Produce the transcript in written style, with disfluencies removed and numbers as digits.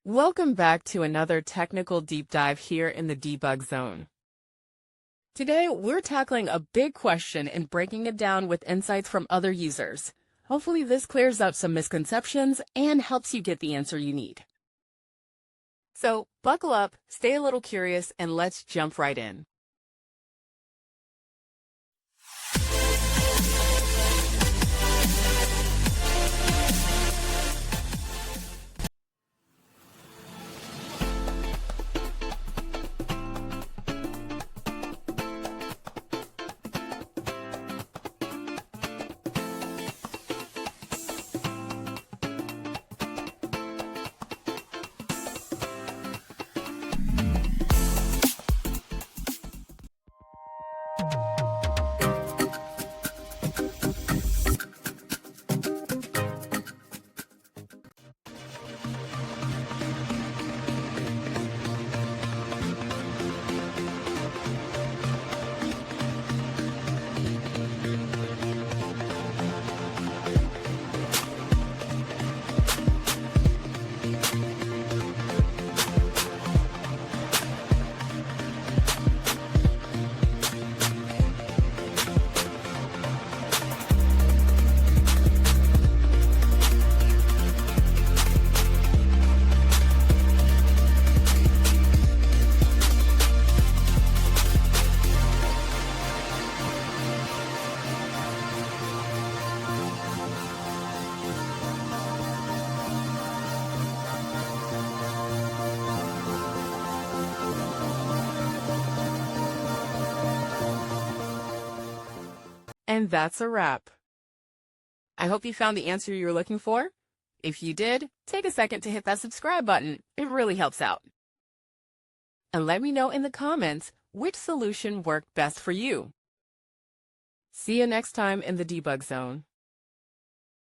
Welcome back to another technical deep dive here in the debug zone. Today, we're tackling a big question and breaking it down with insights from other users. Hopefully this clears up some misconceptions and helps you get the answer you need. So buckle up, stay a little curious, and let's jump right in. And that's a wrap. I hope you found the answer you were looking for. If you did, take a second to hit that subscribe button. It really helps out. And let me know in the comments which solution worked best for you. See you next time in the debug zone.